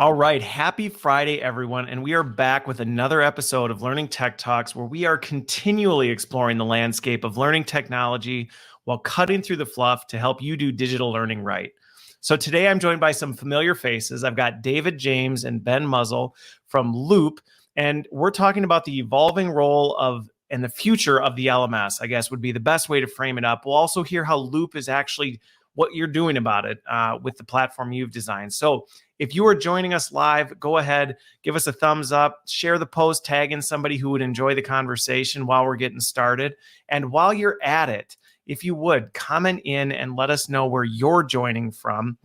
All right. Happy Friday, everyone. And we are back with another episode of Learning Tech Talks, where we are continually exploring the landscape of learning technology while cutting through the fluff to help you do digital learning right. So today I'm joined by some familiar faces. I've got David James and Ben Muzzell from Looop, and we're talking about the evolving role of and the future of the LMS, I guess would be the best way to frame it up. We'll also hear how Looop is actually what you're doing about it with the platform you've designed. So if you are joining us live, go ahead, give us a thumbs up, share the post, tag in somebody who would enjoy the conversation while we're getting started. And while you're at it, if you would, comment in and let us know where you're joining from.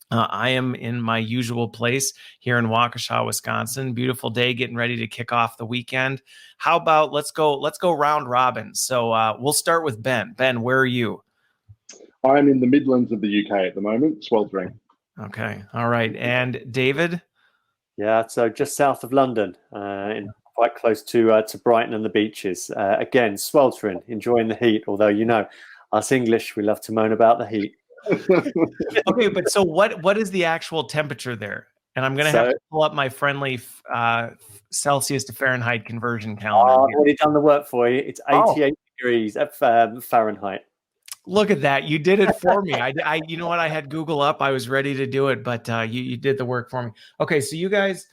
I am in my usual place here in Waukesha, Wisconsin. Beautiful day, getting ready to kick off the weekend. How about let's go round robin. So we'll start with Ben. Ben, where are you? I'm in the Midlands of the UK at the moment, sweltering. Okay. All right. And David? Yeah, so just south of London, quite close to Brighton and the beaches. Again, sweltering, enjoying the heat, although, us English, we love to moan about the heat. Okay, but so what is the actual temperature there? And I'm going to have to pull up my friendly Celsius to Fahrenheit conversion calendar. I've already done the work for you. It's 88 degrees at Fahrenheit. Look at that. You did it for me. I you know what? I had Google up. I was ready to do it, but you did the work for me. Okay. So you guys,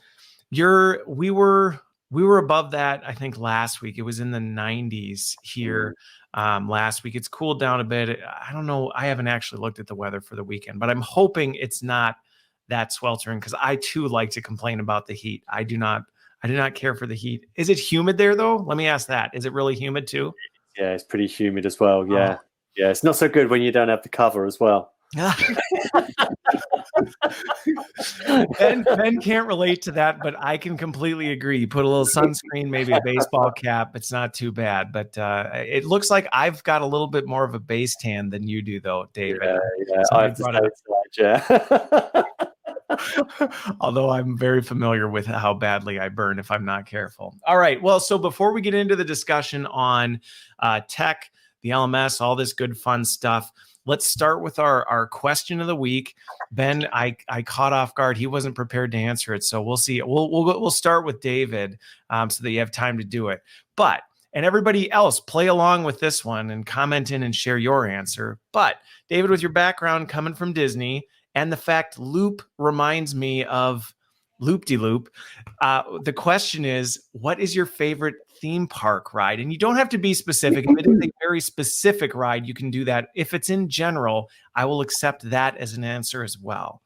we were above that, I think last week. It was in the 90s here last week. It's cooled down a bit. I don't know. I haven't actually looked at the weather for the weekend, but I'm hoping it's not that sweltering because I too like to complain about the heat. I do not care for the heat. Is it humid there though? Let me ask that. Is it really humid too? Yeah, it's pretty humid as well. Yeah. Oh. Yeah, it's not so good when you don't have the cover as well. Ben can't relate to that, but I can completely agree. You put a little sunscreen, maybe a baseball cap. It's not too bad, but it looks like I've got a little bit more of a base tan than you do, though, David. Yeah. I have to say Although I'm very familiar with how badly I burn if I'm not careful. All right. Well, so before we get into the discussion on tech, the LMS, all this good fun stuff, let's start with our question of the week. Ben, I caught off guard. He wasn't prepared to answer it. So we'll see. We'll start with David so that you have time to do it. And everybody else, play along with this one and comment in and share your answer. But David, with your background coming from Disney and the fact Loop reminds me of Loop-de-Loop, the question is, what is your favorite theme park ride? And you don't have to be specific. If it is a very specific ride, you can do that. If it's in general, I will accept that as an answer as well.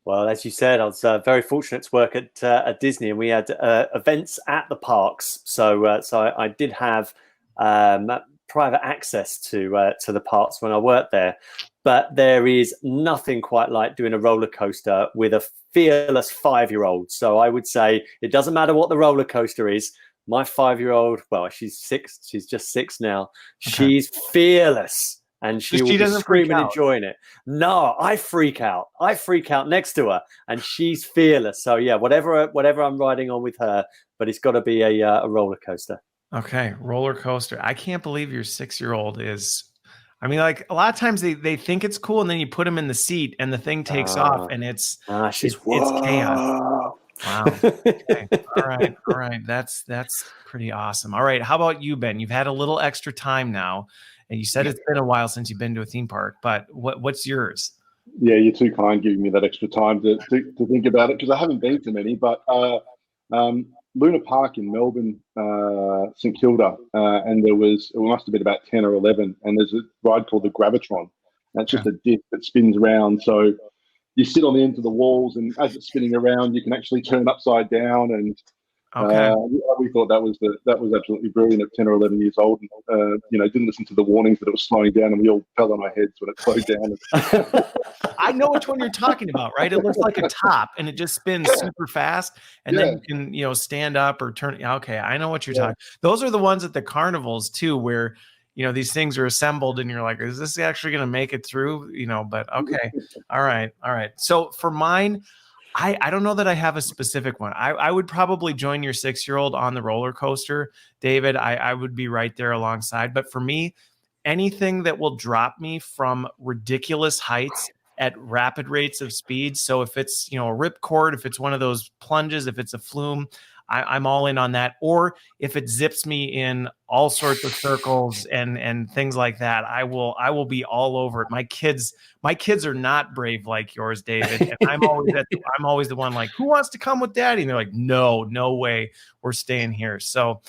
Well, as you said, I was very fortunate to work at Disney, and we had events at the parks. So I did have private access to the parks when I worked there. But there is nothing quite like doing a roller coaster with a fearless 5-year-old. So I would say it doesn't matter what the roller coaster is. My 5-year-old, well, she's 6. She's just 6 now. Okay. She's fearless, and she will be screaming and enjoying it. No, I freak out. I freak out next to her, and she's fearless. So yeah, whatever I'm riding on with her, but it's got to be a roller coaster. Okay, roller coaster. I can't believe your 6-year-old is. I mean, like a lot of times they think it's cool, and then you put them in the seat, and the thing takes off, and it's chaos. Wow. Okay. All right. That's pretty awesome. All right. How about you, Ben? You've had a little extra time now, and you said it's been a while since you've been to a theme park. But what's yours? Yeah, you're too kind giving me that extra time to think about it because I haven't been to many. But Luna Park in Melbourne, St Kilda, and it must have been about 10 or 11, and there's a ride called the Gravitron. That's just a disc that spins around. So you sit on the ends of the walls, and as it's spinning around, you can actually turn upside down. And we thought that was absolutely brilliant at 10 or 11 years old. And, didn't listen to the warnings that it was slowing down, and we all fell on our heads when it slowed down. I know which one you're talking about, right? It looks like a top, and it just spins super fast, and then you can, stand up or turn. Okay, I know what you're talking. Those are the ones at the carnivals too, where these things are assembled, and you're like, is this actually going to make it through? But okay, all right. So for mine, I don't know that I have a specific one. I would probably join your 6-year-old on the roller coaster, David. I would be right there alongside. But for me, anything that will drop me from ridiculous heights at rapid rates of speed. So if it's, a ripcord, if it's one of those plunges, if it's a flume, I'm all in on that. Or if it zips me in all sorts of circles and things like that, I will be all over it. My kids are not brave like yours, David. And I'm always the one like, who wants to come with daddy? And they're like, no way, we're staying here. So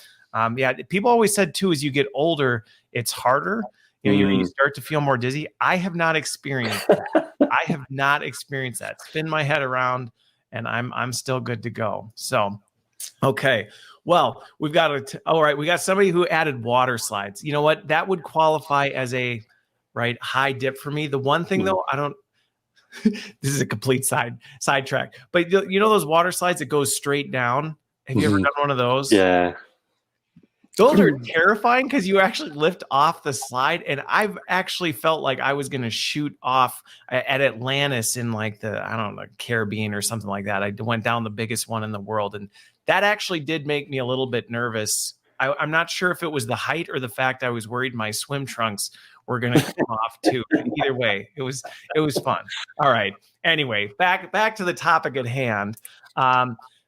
people always said too, as you get older, it's harder. You start to feel more dizzy. I have not experienced that. I have not experienced that. Spin my head around, and I'm still good to go. So, okay. Well, we got somebody who added water slides. You know what? That would qualify as a high dip for me. The one thing though, I don't. This is a complete sidetrack. But those water slides that go straight down. Have you ever done one of those? Yeah. Those are terrifying because you actually lift off the slide. And I've actually felt like I was going to shoot off at Atlantis in the Caribbean or something like that. I went down the biggest one in the world. And that actually did make me a little bit nervous. I'm not sure if it was the height or the fact I was worried my swim trunks were going to come off too. Either way, it was fun. All right. Anyway, back to the topic at hand.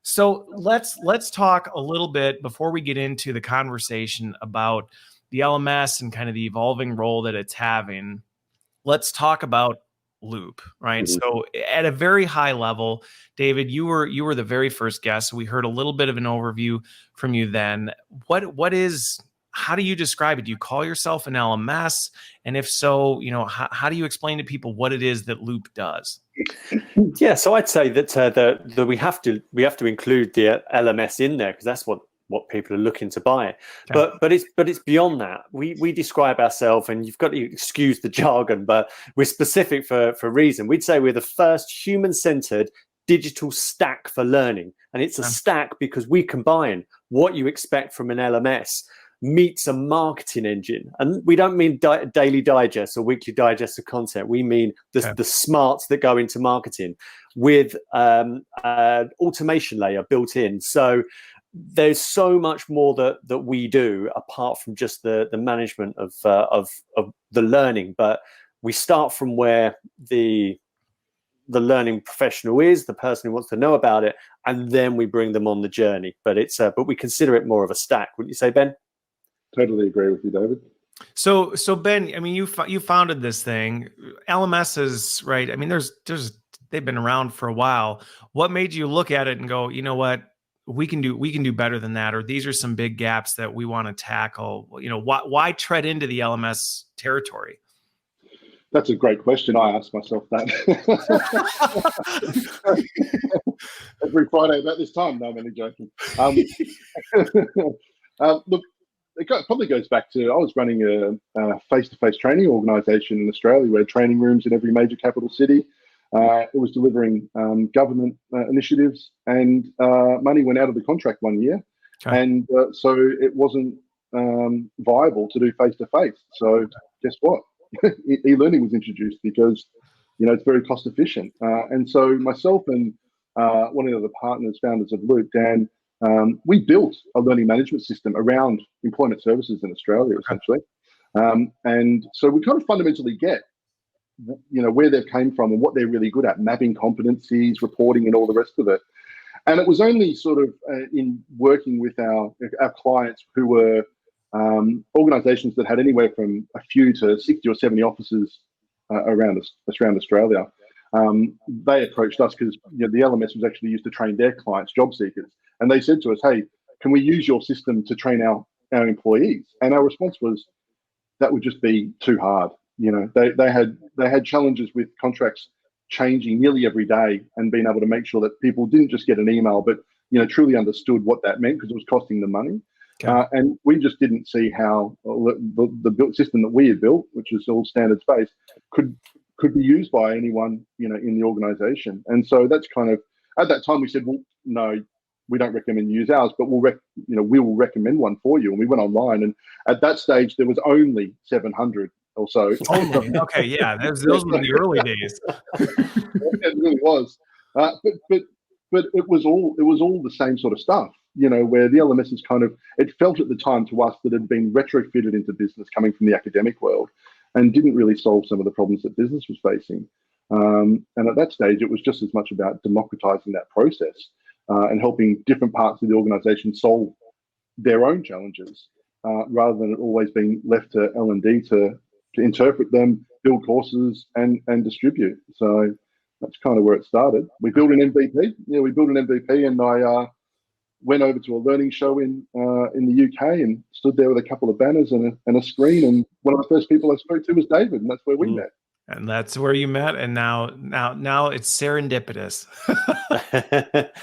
So let's talk a little bit before we get into the conversation about the LMS and kind of the evolving role that it's having. Let's talk about Loop, right? So at a very high level, David, you were the very first guest. So we heard a little bit of an overview from you then. How do you describe it? Do you call yourself an LMS? And if so, how do you explain to people what it is that Loop does? Yeah, so I'd say that we have to include the LMS in there because that's what people are looking to buy. Okay. But it's beyond that. We describe ourselves, and you've got to excuse the jargon, but we're specific for a reason. We'd say we're the first human-centered digital stack for learning, and it's a stack because we combine what you expect from an LMS meets a marketing engine. And we don't mean daily digest or weekly digest of content. We mean the smarts that go into marketing with automation layer built in. So there's so much more that we do apart from just the management of the learning. But we start from where the learning professional is, the person who wants to know about it, and then we bring them on the journey. But but we consider it more of a stack. Wouldn't you say, Ben? Totally agree with you, David. So Ben, I mean, you founded this thing. LMSs, right? I mean, they've been around for a while. What made you look at it and go, you know what, we can do better than that, or these are some big gaps that we want to tackle? Why tread into the LMS territory? That's a great question. I ask myself that every Friday about this time. No, I'm only joking. Look, it probably goes back to I was running a face-to-face training organisation in Australia. We had training rooms in every major capital city. It was delivering government initiatives, and money went out of the contract one year, and so it wasn't viable to do face-to-face. So guess what? E-learning was introduced because it's very cost efficient. And so myself and one of the partners, founders of Loop, Dan, we built a learning management system around employment services in Australia, essentially. And so we kind of fundamentally get, where they've came from and what they're really good at, mapping competencies, reporting, and all the rest of it. And it was only sort of in working with our clients who were organisations that had anywhere from a few to 60 or 70 offices around Australia. They approached us because the LMS was actually used to train their clients, job seekers. And they said to us, hey, can we use your system to train our employees? And our response was, that would just be too hard. They had challenges with contracts changing nearly every day and being able to make sure that people didn't just get an email, but truly understood what that meant because it was costing them money. Okay. And we just didn't see how the built system that we had built, which is all standards based, could be used by anyone in the organization. And so that's kind of, at that time we said, well, no, we don't recommend you use ours, but we will recommend one for you. And we went online, and at that stage there was only 700 or so. Okay, yeah, those were the early days. It really was, but it was all the same sort of stuff. Where the LMS is kind of, it felt at the time to us that it had been retrofitted into business coming from the academic world and didn't really solve some of the problems that business was facing. And at that stage, it was just as much about democratizing that process and helping different parts of the organization solve their own challenges, rather than it always being left to L&D to interpret them, build courses, and distribute. So that's kind of where it started. We built an MVP. Yeah, we built an MVP, and I went over to a learning show in the UK and stood there with a couple of banners and a screen. And one of the first people I spoke to was David, and that's where we met. And that's where you met, and now it's serendipitous.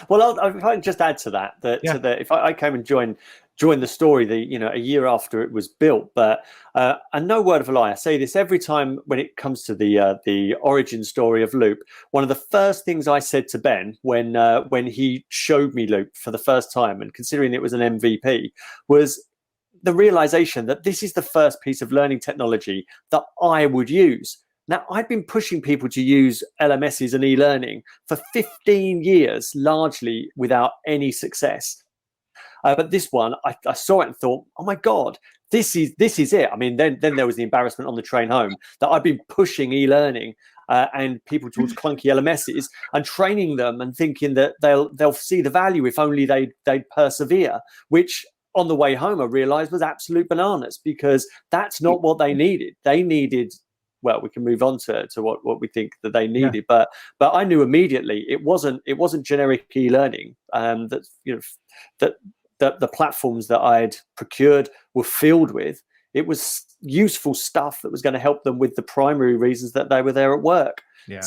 Well, if I can just add to that, if I came and joined the story, a year after it was built, but and no word of a lie, I say this every time when it comes to the origin story of Loop. One of the first things I said to Ben when he showed me Loop for the first time, and considering it was an MVP, was the realization that this is the first piece of learning technology that I would use. Now, I'd been pushing people to use LMSs and e-learning for 15 years, largely without any success. But this one, I saw it and thought, oh my God, this is it. I mean, then there was the embarrassment on the train home that I'd been pushing e-learning and people towards clunky LMSs and training them and thinking that they'll see the value if only they'd persevere, which on the way home I realized was absolute bananas, because that's not what they needed. They needed, well, we can move on to what we think that they needed, but I knew immediately it wasn't generic e-learning. That the platforms that I'd procured were filled with. It was useful stuff that was going to help them with the primary reasons that they were there at work. Yeah.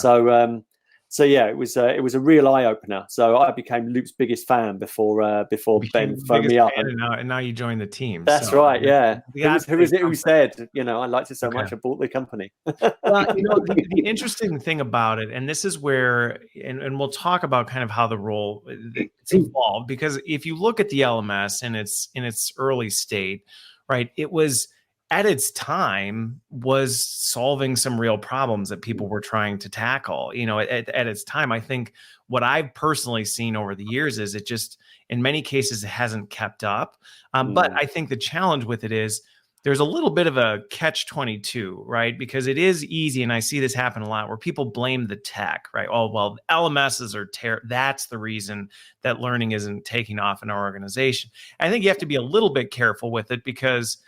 So yeah, it was a real eye opener. So I became Loop's biggest fan before Ben phoned me up. And now you joined the team. That's right. Yeah. Who was it who said, I liked it so much I bought the company? Well, the interesting thing about it, and this is where, and we'll talk about kind of how the role it's evolved, because if you look at the LMS in its early state, right, it was at its time was solving some real problems that people were trying to tackle. At its time, I think what I've personally seen over the years is it just, in many cases, it hasn't kept up. But I think the challenge with it is there's a little bit of a catch-22, right? Because it is easy, and I see this happen a lot, where people blame the tech, right? Oh, well, LMSs are that's the reason that learning isn't taking off in our organization. I think you have to be a little bit careful with it, because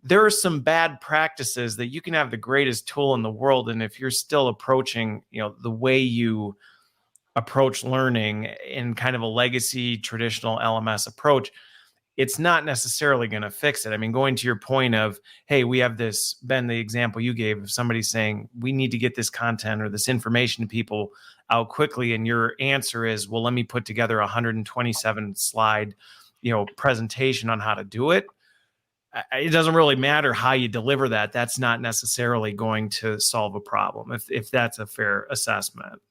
there are some bad practices that you can have the greatest tool in the world, and if you're still approaching, the way you approach learning in kind of a legacy traditional LMS approach, it's not necessarily going to fix it. I mean, going to your point of, hey, we have this, Ben, the example you gave of somebody saying we need to get this content or this information to people out quickly, and your answer is, well, let me put together a 127 slide, presentation on how to do it. It doesn't really matter how you deliver that. That's not necessarily going to solve a problem, if that's a fair assessment.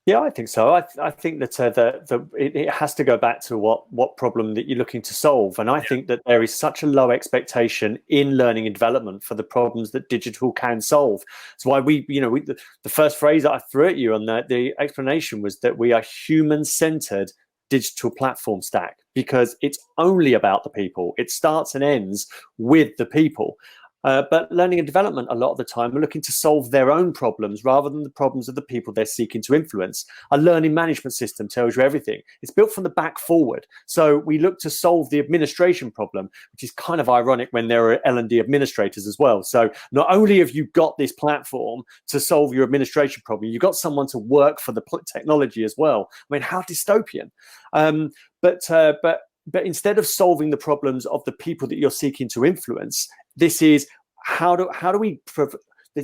Yeah, I think so. I think that it has to go back to what problem that you're looking to solve. And I think that there is such a low expectation in learning and development for the problems that digital can solve. That's why the first phrase that I threw at you on the explanation was that we are human-centered digital platform stack, because it's only about the people. It starts and ends with the people. But learning and development, a lot of the time, are looking to solve their own problems rather than the problems of the people they're seeking to influence. A learning management system tells you everything. It's built from the back forward. So we look to solve the administration problem, which is kind of ironic when there are L&D administrators as well. So not only have you got this platform to solve your administration problem, you've got someone to work for the technology as well. I mean, how dystopian. But instead of solving the problems of the people that you're seeking to influence, this is how do we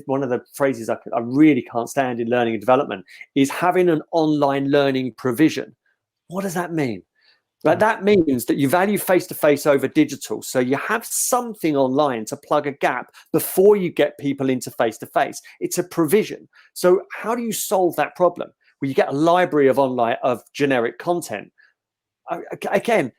one of the phrases I really can't stand in learning and development is having an online learning provision. What does that mean? But that means that you value face-to-face over digital. So you have something online to plug a gap before you get people into face-to-face. It's a provision. So how do you solve that problem? Well, you get a library of generic content. Again,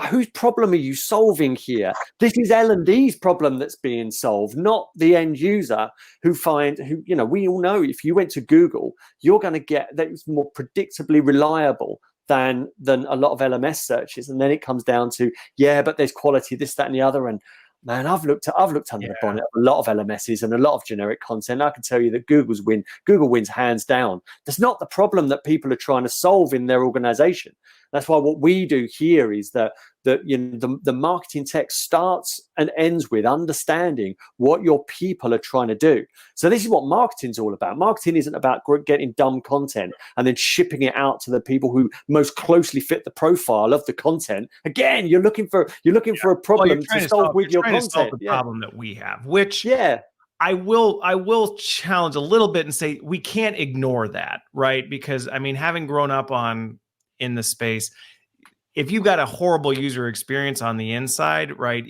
whose problem are you solving here? This is L&D's problem that's being solved, not the end user who we all know if you went to Google, you're going to get that it's more predictably reliable than a lot of LMS searches. And then it comes down to, but there's quality, this, that, and the other. And Man, I've looked under the bonnet of a lot of LMSs and a lot of generic content. I can tell you that Google wins hands down. That's not the problem that people are trying to solve in their organization. That's why what we do here is that the marketing tech starts and ends with understanding what your people are trying to do. So this is what marketing's all about. Marketing isn't about getting dumb content and then shipping it out to the people who most closely fit the profile of the content. Again, you're looking for a problem to solve with your content. Solve the problem that we have, which I will challenge a little bit and say we can't ignore that, right? Because I mean, having grown up in the space, if you've got a horrible user experience on the inside, right,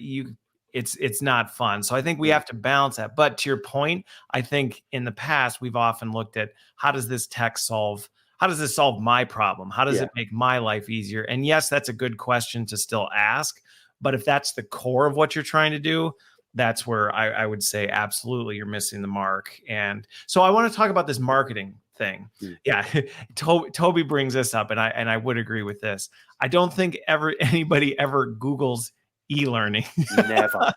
it's not fun. So I think we have to balance that. But to your point, I think in the past we've often looked at how does this solve my problem? How does it make my life easier? And yes, that's a good question to still ask. But if that's the core of what you're trying to do, that's where I would say absolutely you're missing the mark. And so I want to talk about this marketing thing. Yeah, Toby brings this up, and I would agree with this. I don't think anybody ever Googles e-learning. Never.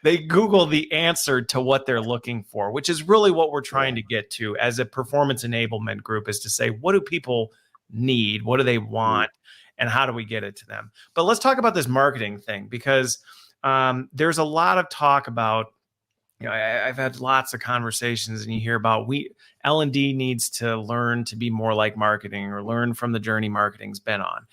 They Google the answer to what they're looking for, which is really what we're trying to get to as a performance enablement group, is to say, what do people need? What do they want? And how do we get it to them? But let's talk about this marketing thing, because there's a lot of talk about, I've had lots of conversations, and you hear about L&D needs to learn to be more like marketing, or learn from the journey marketing's been on.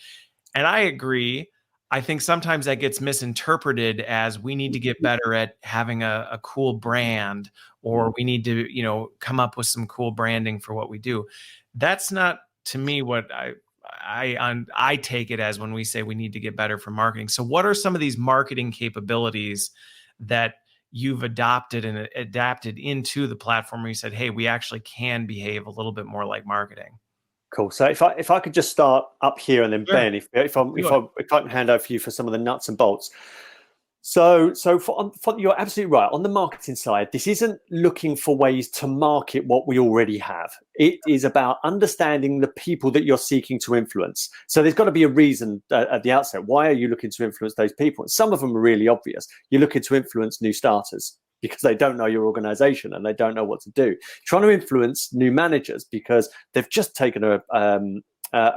And I agree. I think sometimes that gets misinterpreted as we need to get better at having a cool brand, or we need to, come up with some cool branding for what we do. That's not, to me, what I take it as when we say we need to get better for marketing. So what are some of these marketing capabilities that you've adopted and adapted into the platform where you said, hey, we actually can behave a little bit more like marketing? Cool. So if I could just start up here, and then Ben, if I can hand over for you for some of the nuts and bolts. So you're absolutely right. On the marketing side, this isn't looking for ways to market what we already have. It is about understanding the people that you're seeking to influence. So there's got to be a reason at the outset. Why are you looking to influence those people? And some of them are really obvious. You're looking to influence new starters because they don't know your organization and they don't know what to do. Trying to influence new managers because they've just taken a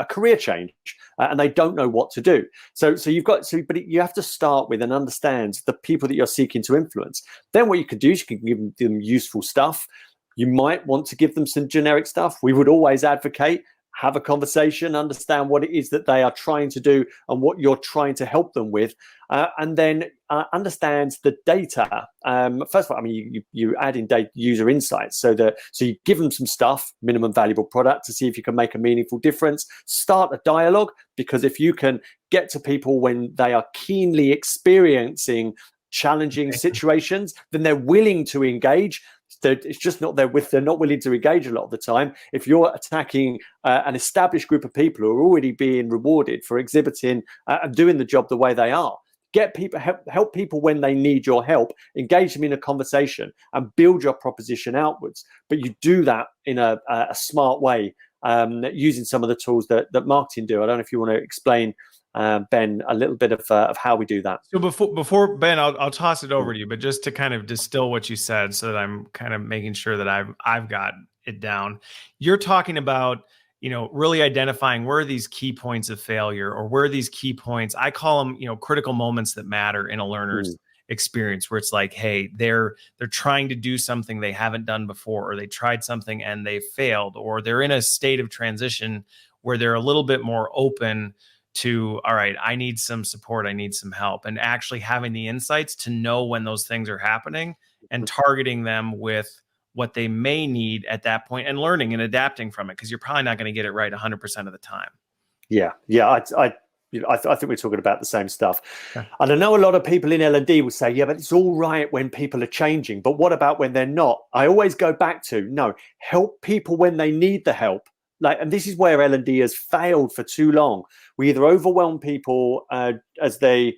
career change and they don't know what to do. So but you have to start with and understand the people that you're seeking to influence. Then what you can do is you can give them useful stuff. You might want to give them some generic stuff. We would always advocate, have a conversation, understand what it is that they are trying to do and what you're trying to help them with, and then understand the data. First of all, I mean, you add in data user insights, so you give them some stuff, minimum valuable product, to see if you can make a meaningful difference. Start a dialogue, because if you can get to people when they are keenly experiencing challenging situations, then they're willing to engage. It's just not they're not willing to engage a lot of the time. If you're attacking an established group of people who are already being rewarded for exhibiting and doing the job the way they are, help people when they need your help, engage them in a conversation and build your proposition outwards. But you do that in a smart way, using some of the tools that marketing do. I don't know if you want to explain, Ben, a little bit of how we do that. So before Ben, I'll toss it over to you, but just to kind of distill what you said, so that I'm kind of making sure that I've got it down. You're talking about, really identifying where are these key points of failure, or where are these key points. I call them, critical moments that matter in a learner's experience, where it's like, hey, they're trying to do something they haven't done before, or they tried something and they failed, or they're in a state of transition where they're a little bit more open to, all right, I need some support, I need some help, and actually having the insights to know when those things are happening and targeting them with what they may need at that point, and learning and adapting from it, because you're probably not going to get it right 100% of the time. Yeah. I think we're talking about the same stuff. Yeah. And I know a lot of people in L&D will say, yeah, but it's all right when people are changing, but what about when they're not? I always go back to, no, help people when they need the help. And this is where L&D has failed for too long. We either overwhelm people as they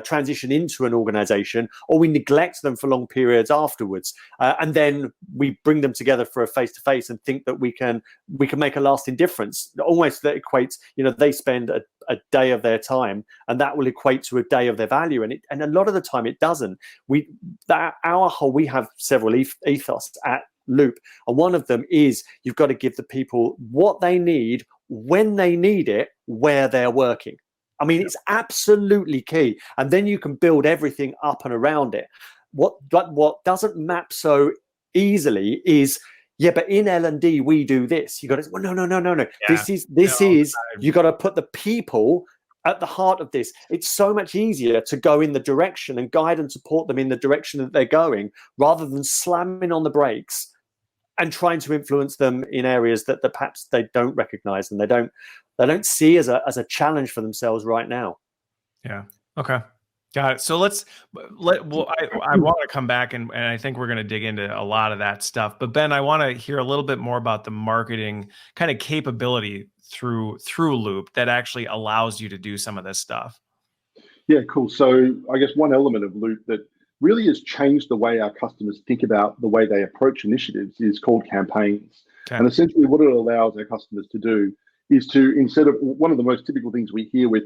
transition into an organization, or we neglect them for long periods afterwards, and then we bring them together for a face-to-face and think that we can make a lasting difference. Almost that equates, they spend a day of their time, and that will equate to a day of their value, and a lot of the time it doesn't. We have several ethos at Loop, and one of them is you've got to give the people what they need when they need it, where they're working. I mean, it's absolutely key, and then you can build everything up and around it. What doesn't map so easily is, but in L&D we do this. You got to, well, no. Yeah. This is you got to put the people at the heart of this. It's so much easier to go in the direction and guide and support them in the direction that they're going, rather than slamming on the brakes and trying to influence them in areas that perhaps they don't recognize and they don't see as a challenge for themselves right now. Yeah. Okay. Got it. So I want to come back and I think we're going to dig into a lot of that stuff. But Ben, I want to hear a little bit more about the marketing kind of capability through Loop that actually allows you to do some of this stuff. Yeah, cool. So I guess one element of Loop that really has changed the way our customers think about the way they approach initiatives is called campaigns. Okay. And essentially what it allows our customers to do is to, instead of, one of the most typical things we hear with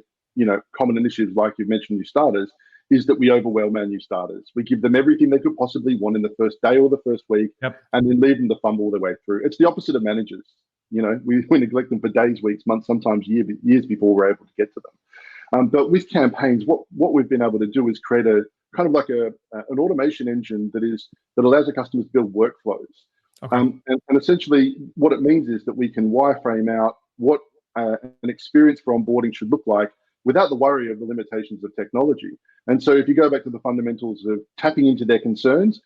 common initiatives like you've mentioned, new starters, is that we overwhelm our new starters. We give them everything they could possibly want in the first day or the first week, and then leave them to fumble their way through. It's the opposite of managers. We neglect them for days, weeks, months, sometimes years before we're able to get to them. But with campaigns, what we've been able to do is create a kind of like an automation engine that allows the customers to build workflows. Okay. And essentially what it means is that we can wireframe out what an experience for onboarding should look like without the worry of the limitations of technology. And so if you go back to the fundamentals of tapping into their concerns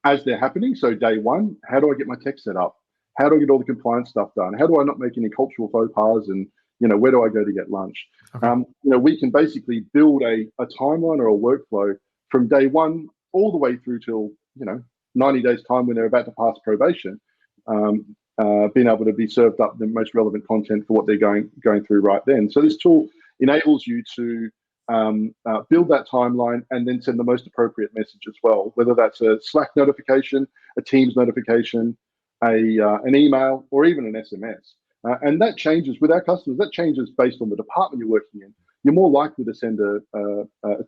as they're happening, so day one, how do I get my tech set up? How do I get all the compliance stuff done? How do I not make any cultural faux pas? And where do I go to get lunch? Okay. We can basically build a timeline or a workflow from day one all the way through till 90 days time when they're about to pass probation, being able to be served up the most relevant content for what they're going through right then. So this tool enables you to build that timeline and then send the most appropriate message as well, whether that's a Slack notification, a Teams notification, an email, or even an SMS. And that changes with our customers. That changes based on the department you're working in. You're more likely to send a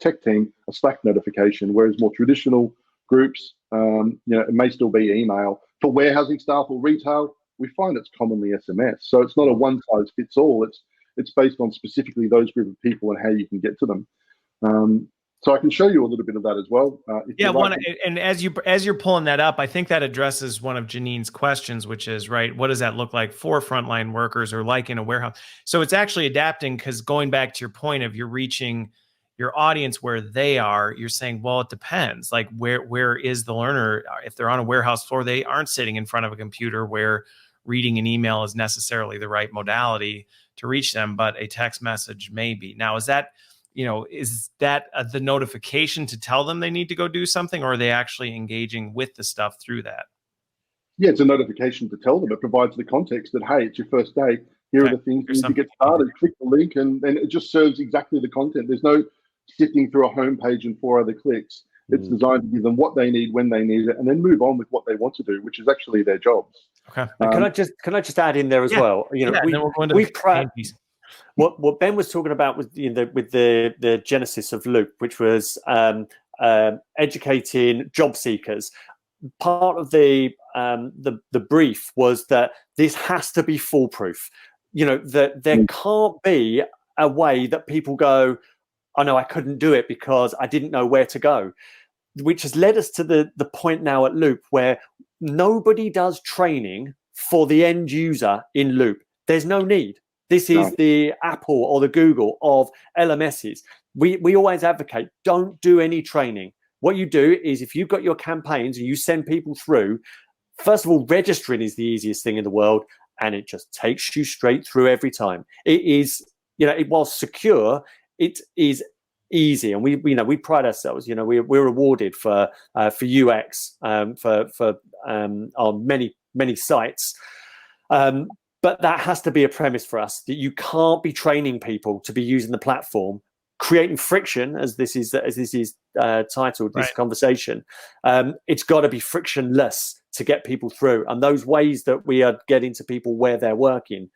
tech team a Slack notification, whereas more traditional groups, it may still be email. For warehousing staff or retail, we find it's commonly SMS. So it's not a one size fits all. It's based on specifically those group of people and how you can get to them. So I can show you a little bit of that as well. And as you're pulling that up, I think that addresses one of Janine's questions, which is, right, what does that look like for frontline workers or like in a warehouse? So it's actually adapting, because going back to your point of you're reaching your audience where they are, you're saying, well, it depends. Like where is the learner? If they're on a warehouse floor, they aren't sitting in front of a computer where reading an email is necessarily the right modality to reach them, but a text message may be. Now, is that the notification to tell them they need to go do something, or are they actually engaging with the stuff through that? Yeah, it's a notification to tell them. It provides the context that, hey, it's your first day. Here are the things you need to get started. Click the link, and it just serves exactly the content. There's no sifting through a homepage and 4 other clicks. It's designed to give them what they need when they need it, and then move on with what they want to do, which is actually their jobs. Okay. Can I just add in there as well? What Ben was talking about with the genesis of Loop, which was educating job seekers. Part of the brief was that this has to be foolproof. That there can't be a way that people go, oh no, I couldn't do it because I didn't know where to go, which has led us to the point now at Loop where nobody does training for the end user in Loop. There's no need. This is the Apple or the Google of LMSs. We always advocate, don't do any training. What you do is, if you've got your campaigns and you send people through, first of all, registering is the easiest thing in the world, and it just takes you straight through every time. It is, while secure, it is easy, and we pride ourselves. We're awarded for UX for our many sites. But that has to be a premise for us, that you can't be training people to be using the platform creating friction, as this is titled, this Right. conversation. It's got to be frictionless to get people through, and those ways that we are getting to people where they're working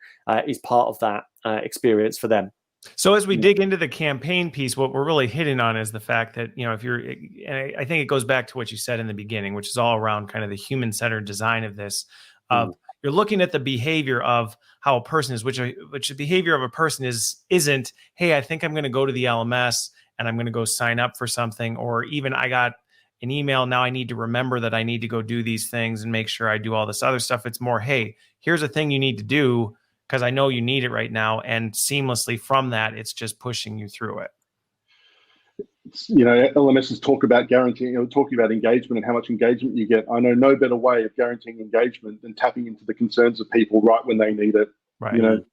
is part of that experience for them. So as we dig into the campaign piece, what we're really hitting on is the fact that, you know, if you're, and I think it goes back to what you said in the beginning, which is all around kind of the human-centered design of this. You're looking at the behavior of how a person is, which the behavior of a person isn't, hey, I think I'm going to go to the LMS and I'm going to go sign up for something, or even I got an email, now I need to remember that I need to go do these things and make sure I do all this other stuff. It's more, hey, here's a thing you need to do because I know you need it right now, and seamlessly from that, it's just pushing you through it. You know, LMSs talk about guaranteeing, talking about engagement and how much engagement you get. I know no better way of guaranteeing engagement than tapping into the concerns of people right when they need it. Right. You know,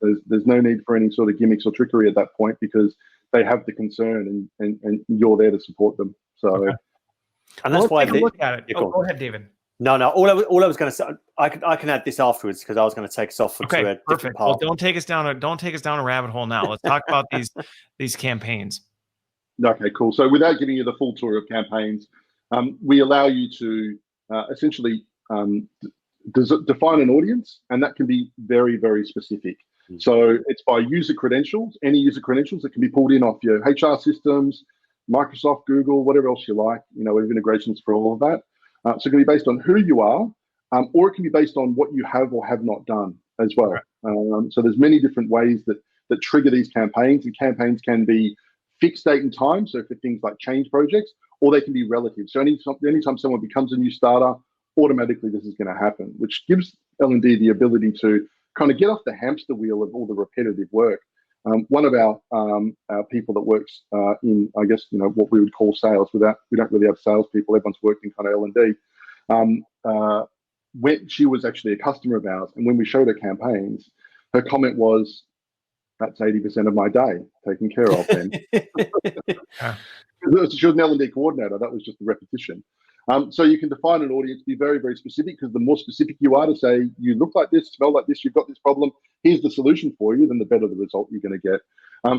there's no need for any sort of gimmicks or trickery at that point, because they have the concern and you're there to support them. So, okay. And that's why take a look at it. Yeah, go ahead, David. No. All I was going to say, I can add this afterwards, because I was going to take us off to a different perfect. part. Well, don't take us down a rabbit hole now. Let's talk about these campaigns. Okay, cool. So without giving you the full tour of campaigns, we allow you to essentially define an audience, and that can be very, very specific. So it's by user credentials, any user credentials that can be pulled in off your HR systems, Microsoft, Google, whatever else you like. You know, we have integrations for all of that. So it can be based on who you are, or it can be based on what you have or have not done as well. Right. So there's many different ways that trigger these campaigns, and campaigns can be fixed date and time, so for things like change projects, or they can be relative. So anytime someone becomes a new starter, automatically this is going to happen, which gives L&D the ability to kind of get off the hamster wheel of all the repetitive work. One of our people that works in, I guess, you know, what we would call sales, we don't really have salespeople, everyone's worked in kind of L&D. When she was actually a customer of ours, and when we showed her campaigns, her comment was, "That's 80% of my day taken care of." Then she was an L&D coordinator. That was just the repetition. So you can define an audience, be very, very specific, because the more specific you are to say, you look like this, smell like this, you've got this problem, here's the solution for you, then the better the result you're going to get.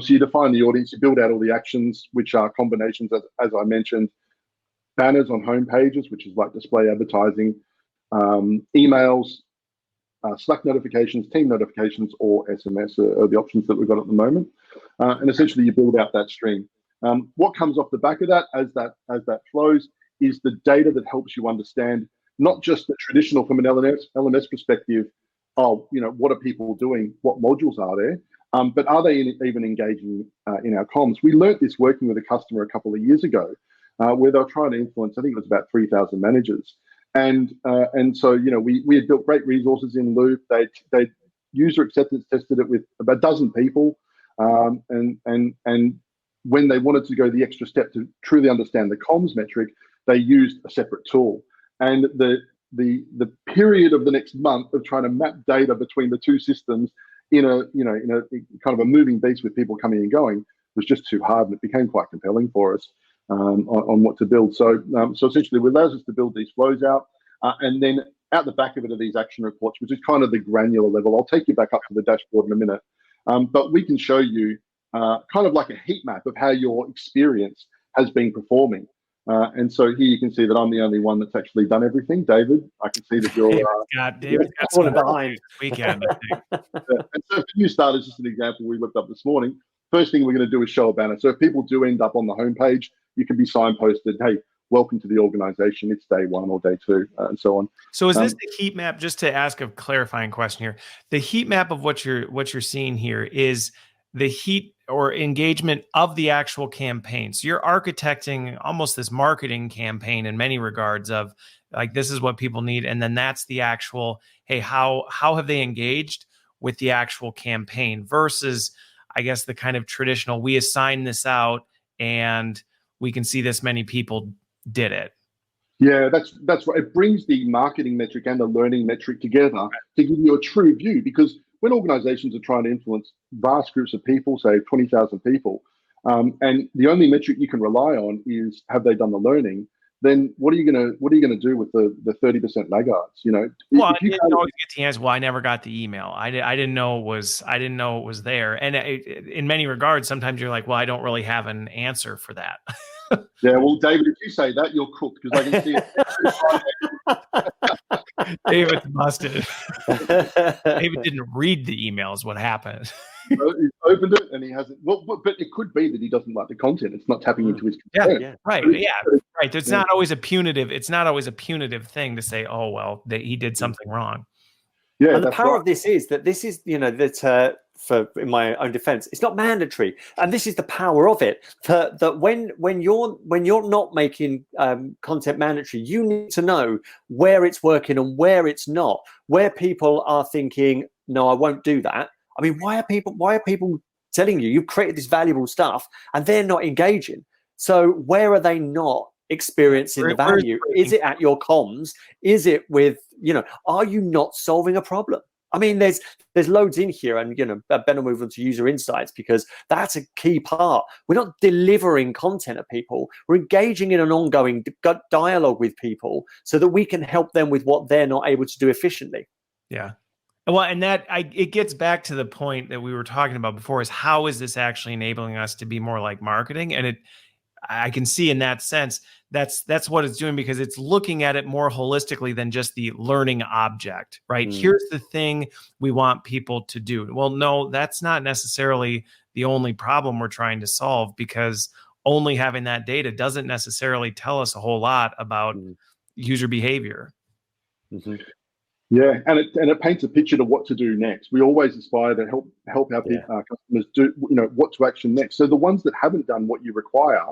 So you define the audience, you build out all the actions, which are combinations, as I mentioned, banners on home pages, which is like display advertising, emails, Slack notifications, team notifications, or SMS are the options that we've got at the moment. And essentially you build out that string. What comes off the back of that, as that flows, is the data that helps you understand not just the traditional, from an LMS perspective, what are people doing, what modules are there, but are they even engaging in our comms? We learnt this working with a customer a couple of years ago, where they were trying to influence, I think it was about 3,000 managers. And so, you know, we had built great resources in Loop. They user acceptance tested it with about a dozen people. And when they wanted to go the extra step to truly understand the comms metric, they used a separate tool. And the period of the next month of trying to map data between the two systems in a kind of a moving beast with people coming and going was just too hard, and it became quite compelling for us on what to build. So essentially, it allows us to build these flows out, and then out the back of it are these action reports, which is kind of the granular level. I'll take you back up to the dashboard in a minute, but we can show you kind of like a heat map of how your experience has been performing. And so here you can see that I'm the only one that's actually done everything. David, I can see that you're David's got some behind weekend. And so for new starters, just an example we whipped up this morning. First thing we're going to do is show a banner. So if people do end up on the homepage, you can be signposted, "Hey, welcome to the organization. It's day 1 or day 2, and so on." So is this the heat map? Just to ask a clarifying question here, the heat map of what you're seeing here is the heat or engagement of the actual campaign. So you're architecting almost this marketing campaign in many regards of like, this is what people need. And then that's the actual, hey, how have they engaged with the actual campaign versus, I guess, the kind of traditional, we assign this out and we can see this many people did it. Yeah, that's right. It brings the marketing metric and the learning metric together to give you a true view, because when organizations are trying to influence vast groups of people, say 20,000 people, and the only metric you can rely on is have they done the learning, then what are you gonna do with the 30% laggards? You know, well, if you you always get the answer. Well, I never got the email. I didn't know it was there. And in many regards, sometimes you're like, well, I don't really have an answer for that. yeah, well, David, if you say that, you're cooked because I can see it. David's busted. David didn't read the email is what happened. He's opened it and he hasn't. Well, but it could be that he doesn't like the content. It's not tapping into his concern. Yeah, right. Yeah, right. It's not always a punitive. It's not always a punitive thing to say, "Oh, well, he did something wrong." Yeah, and the power of this is that for in my own defense, it's not mandatory, and this is the power of it. That when you're not making content mandatory, you need to know where it's working and where it's not. Where people are thinking, "No, I won't do that." I mean, why are people telling you've created this valuable stuff and they're not engaging? So where are they not experiencing the value? Is it at your comms? Is it with, are you not solving a problem? I mean, there's loads in here, and Ben will move on to user insights because that's a key part. We're not delivering content at people. We're engaging in an ongoing dialogue with people so that we can help them with what they're not able to do efficiently. Yeah. Well, and it gets back to the point that we were talking about before, is how is this actually enabling us to be more like marketing? And I can see in that sense, that's what it's doing, because it's looking at it more holistically than just the learning object, right? Here's the thing we want people to do. Well, no, that's not necessarily the only problem we're trying to solve, because only having that data doesn't necessarily tell us a whole lot about user behavior. Mm-hmm. Yeah, and it paints a picture to what to do next. We always aspire to help our customers do what to action next. So the ones that haven't done what you require,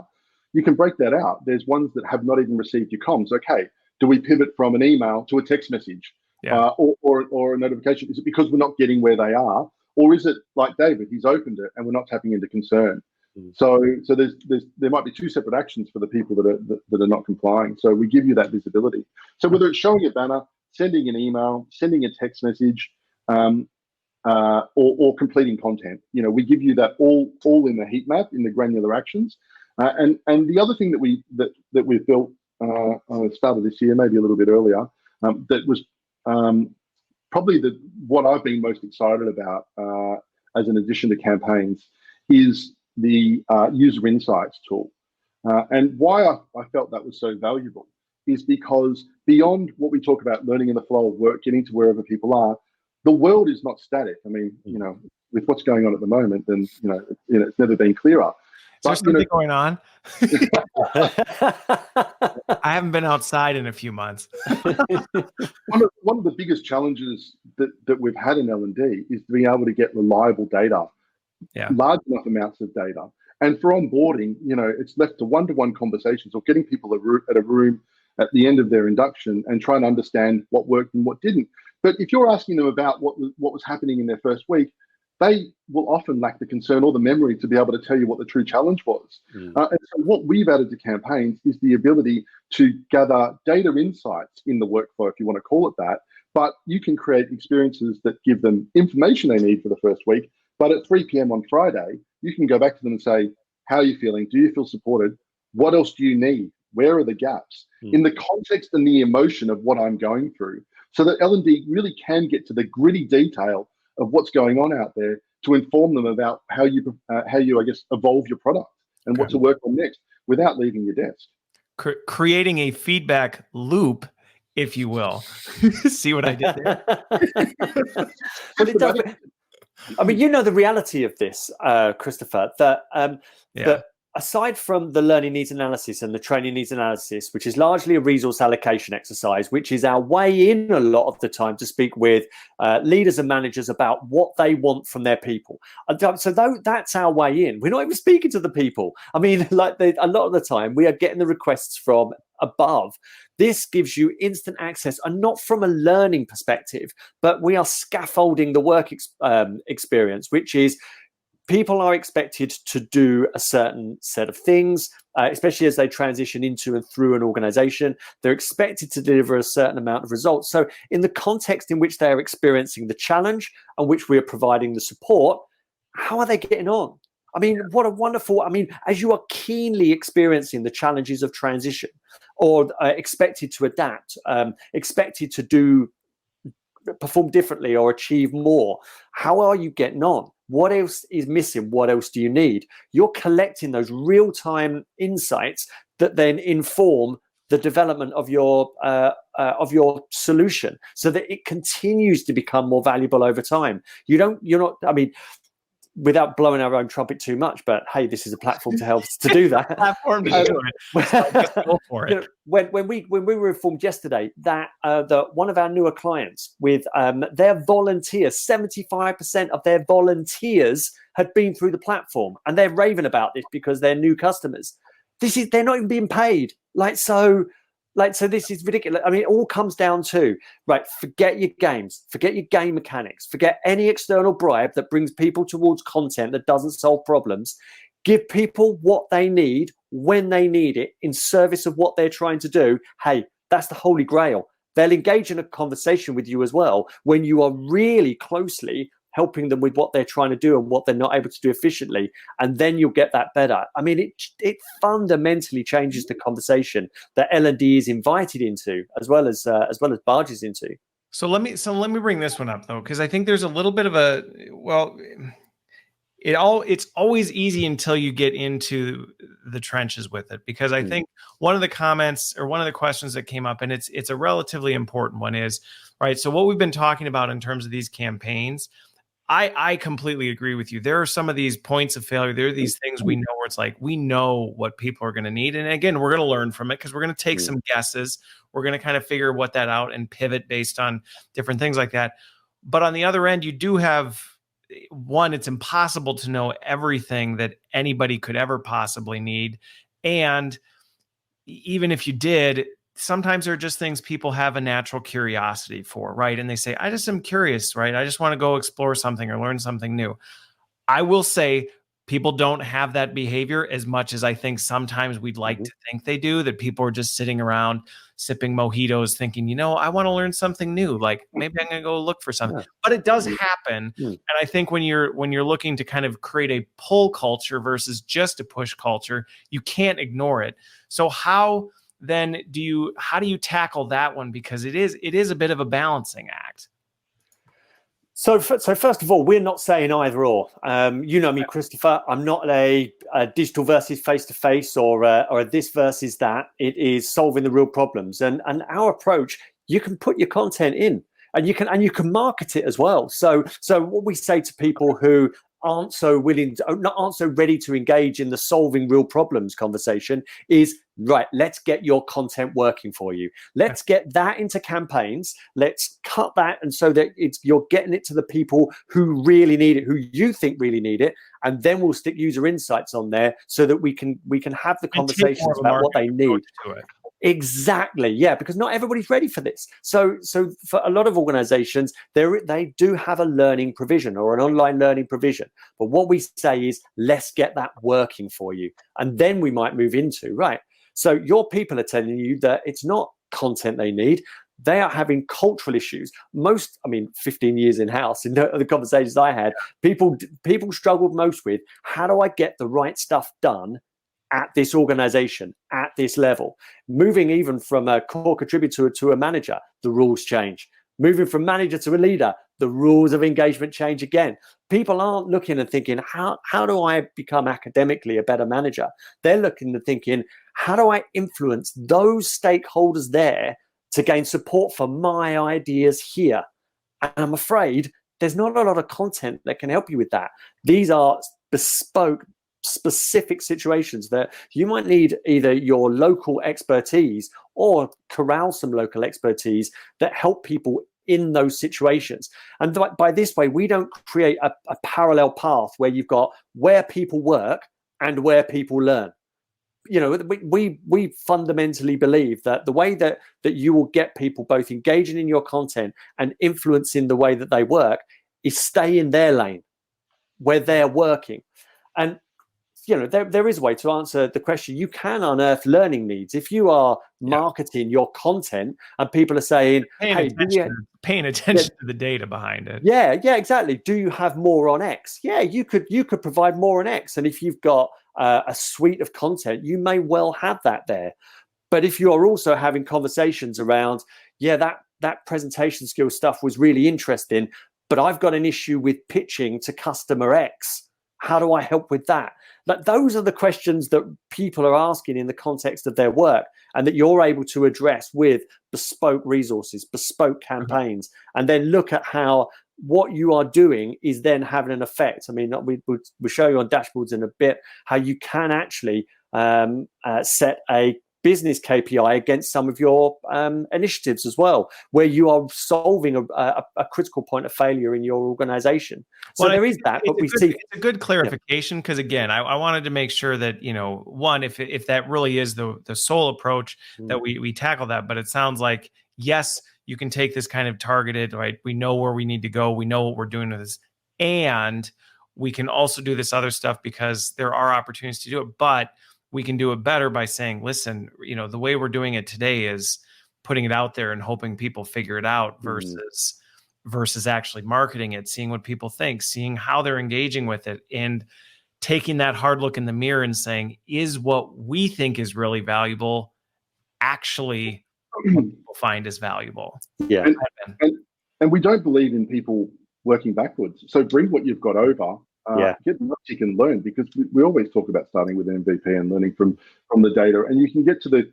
you can break that out. There's ones that have not even received your comms. Okay, do we pivot from an email to a text message, or a notification? Is it because we're not getting where they are, or is it like David? He's opened it and we're not tapping into concern. So there might be two separate actions for the people that are not complying. So we give you that visibility. So whether it's showing a banner, sending an email, sending a text message, or completing content, we give you that all in the heat map, in the granular actions. And the other thing that we've built at the start of this year, maybe a little bit earlier, that was probably what I've been most excited about as an addition to campaigns is the user insights tool. And why I felt that was so valuable is because beyond what we talk about, learning in the flow of work, getting to wherever people are, the world is not static. I mean, with what's going on at the moment, then it's never been clearer. There's something going on. I haven't been outside in a few months. One of the biggest challenges that we've had in L&D is to be able to get reliable data, large enough amounts of data. And for onboarding, it's left to one-to-one conversations or getting people at a room at the end of their induction and trying to understand what worked and what didn't. But if you're asking them about what was happening in their first week, they will often lack the concern or the memory to be able to tell you what the true challenge was. And so what we've added to campaigns is the ability to gather data insights in the workflow, if you want to call it that, but you can create experiences that give them information they need for the first week. But at 3 p.m. on Friday, you can go back to them and say, how are you feeling? Do you feel supported? What else do you need? Where are the gaps? In the context and the emotion of what I'm going through, so that L&D really can get to the gritty detail of what's going on out there to inform them about how you I guess, evolve your product and what to work on next without leaving your desk. Creating a feedback loop, if you will. See what I did there? But it does. I mean, the reality of this, Christopher, that aside from the learning needs analysis and the training needs analysis, which is largely a resource allocation exercise, which is our way in a lot of the time to speak with leaders and managers about what they want from their people. So that's our way in. We're not even speaking to the people. I mean, a lot of the time we are getting the requests from above. This gives you instant access, and not from a learning perspective, but we are scaffolding the work experience, which is people are expected to do a certain set of things, especially as they transition into and through an organization. They're expected to deliver a certain amount of results. So in the context in which they are experiencing the challenge and which we are providing the support, how are they getting on? I mean, what a wonderful, as you are keenly experiencing the challenges of transition, or expected to adapt, expected to perform differently or achieve more. How are you getting on? What else is missing? What else do you need? You're collecting those real-time insights that then inform the development of your solution, so that it continues to become more valuable over time. You're not. I mean, without blowing our own trumpet too much, but hey, this is a platform to help us to do that. Platform to do it. So just go for it. You know, when we were informed yesterday that one of our newer clients with their volunteers, 75% of their volunteers had been through the platform, and they're raving about this because they're new customers. They're not even being paid. So this is ridiculous. I mean, it all comes down to, right, forget your games, forget your game mechanics, forget any external bribe that brings people towards content that doesn't solve problems. Give people what they need when they need it in service of what they're trying to do. Hey, that's the holy grail. They'll engage in a conversation with you as well when you are really closely helping them with what they're trying to do and what they're not able to do efficiently, and then you'll get that better. I mean, it fundamentally changes the conversation that L&D is invited into, as well as barges into. So let me bring this one up though, because I think there's a little bit of it's always easy until you get into the trenches with it, because I think one of the comments or one of the questions that came up, and it's a relatively important one, is right. So what we've been talking about in terms of these campaigns, I completely agree with you. There are some of these points of failure. There are these things we know where it's like, we know what people are going to need. And again, we're going to learn from it because we're going to take some guesses. We're going to kind of figure what that out and pivot based on different things like that. But on the other end, you do have one, it's impossible to know everything that anybody could ever possibly need. And even if you did, sometimes there are just things people have a natural curiosity for, right? And they say, I just am curious, right? I just want to go explore something or learn something new. I will say people don't have that behavior as much as I think sometimes we'd like to think they do, that people are just sitting around sipping mojitos thinking, I want to learn something new. Like maybe I'm going to go look for something, but it does happen. And I think when you're looking to kind of create a pull culture versus just a push culture, you can't ignore it. So how do you tackle that one? Because it is a bit of a balancing act. So first of all, we're not saying either or. You know me, Christopher. I'm not a digital versus face-to-face or a this versus that. It is solving the real problems. And our approach, you can put your content in, and you can market it as well. So what we say to people who aren't so ready to engage in the solving real problems conversation is, right, let's get your content working for you. Let's get that into campaigns. Let's cut that, and so that you're getting it to the people who really need it, who you think really need it, and then we'll stick user insights on there so that we can have the conversations about what they need. Exactly, yeah, because not everybody's ready for this. So for a lot of organizations, they do have a learning provision or an online learning provision. But what we say is, let's get that working for you. And then we might move into, right, so your people are telling you that it's not content they need. They are having cultural issues. 15 years in-house, in the conversations I had, people struggled most with, how do I get the right stuff done at this organization, at this level? Moving even from a core contributor to a manager, the rules change. Moving from manager to a leader, the rules of engagement change again. People aren't looking and thinking, how do I become academically a better manager? They're looking and thinking, how do I influence those stakeholders there to gain support for my ideas here? And I'm afraid there's not a lot of content that can help you with that. These are bespoke, specific situations that you might need either your local expertise or corral some local expertise that help people in those situations. And by this way, we don't create a parallel path where you've got where people work and where people learn. We fundamentally believe that the way that you will get people both engaging in your content and influencing the way that they work is stay in their lane where they're working. And there is a way to answer the question. You can unearth learning needs. If you are marketing your content and people are saying, paying attention to the data behind it. Yeah, exactly. Do you have more on X? Yeah, you could provide more on X. And if you've got a suite of content, you may well have that there. But if you're also having conversations around, that presentation skill stuff was really interesting, but I've got an issue with pitching to customer X. How do I help with that? Like, those are the questions that people are asking in the context of their work, and that you're able to address with bespoke resources, bespoke campaigns, and then look at how what you are doing is then having an effect. I mean, we'll show you on dashboards in a bit how you can actually set a business KPI against some of your initiatives as well, where you are solving a critical point of failure in your organization. So there is that, but it's a good clarification, because again, I wanted to make sure that, one, if that really is the sole approach, that we tackle that. But it sounds like, yes, you can take this kind of targeted, right? We know where we need to go. We know what we're doing with this. And we can also do this other stuff because there are opportunities to do it. But we can do it better by saying, listen, the way we're doing it today is putting it out there and hoping people figure it out versus actually marketing it, seeing what people think, seeing how they're engaging with it, and taking that hard look in the mirror and saying, is what we think is really valuable actually what people find is valuable? Yeah. And we don't believe in people working backwards. So bring what you've got over. Get what you can learn, because we always talk about starting with an MVP and learning from the data, and you can get to the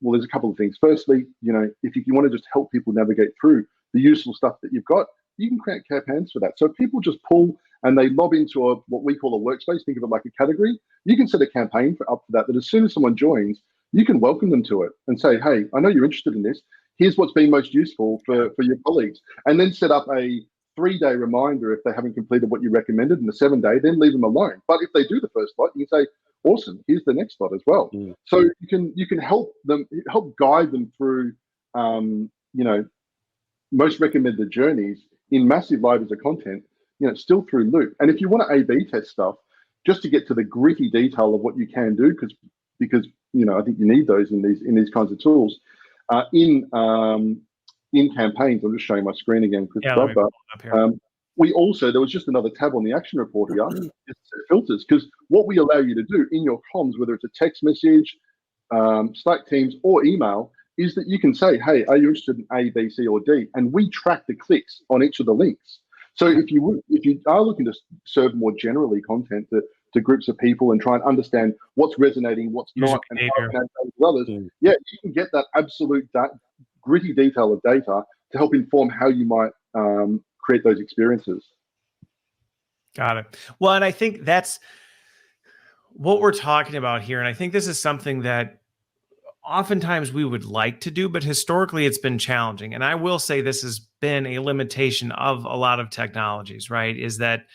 well, there's a couple of things. Firstly, if you want to just help people navigate through the useful stuff that you've got, you can create campaigns for that. So if people just pull and they lob into what we call a workspace, think of it like a category, you can set a campaign up for that as soon as someone joins, you can welcome them to it and say, hey, I know you're interested in this. Here's what's been most useful for your colleagues. And then set up a 3-day reminder if they haven't completed what you recommended, and a 7-day, then leave them alone. But if they do the first lot, you can say, awesome, here's the next lot as well. So you can help guide them through most recommended journeys in massive libraries of content, still through Loop. And if you want to A/B test stuff, just to get to the gritty detail of what you can do, because I think you need those in these kinds of tools. In campaigns, I'm just showing my screen again, we also, there was just another tab on the action report here, filters, because what we allow you to do in your comms, whether it's a text message, Slack, Teams, or email, is that you can say, hey, are you interested in A, B, C, or D? And we track the clicks on each of the links. So if you are looking to serve more generally content to groups of people and try and understand what's resonating, what's not, and how it can add with others, you can get that absolute gritty detail of data to help inform how you might create those experiences. Got it. Well, and I think that's what we're talking about here. And I think this is something that oftentimes we would like to do, but historically it's been challenging. And I will say this has been a limitation of a lot of technologies, right? Is that,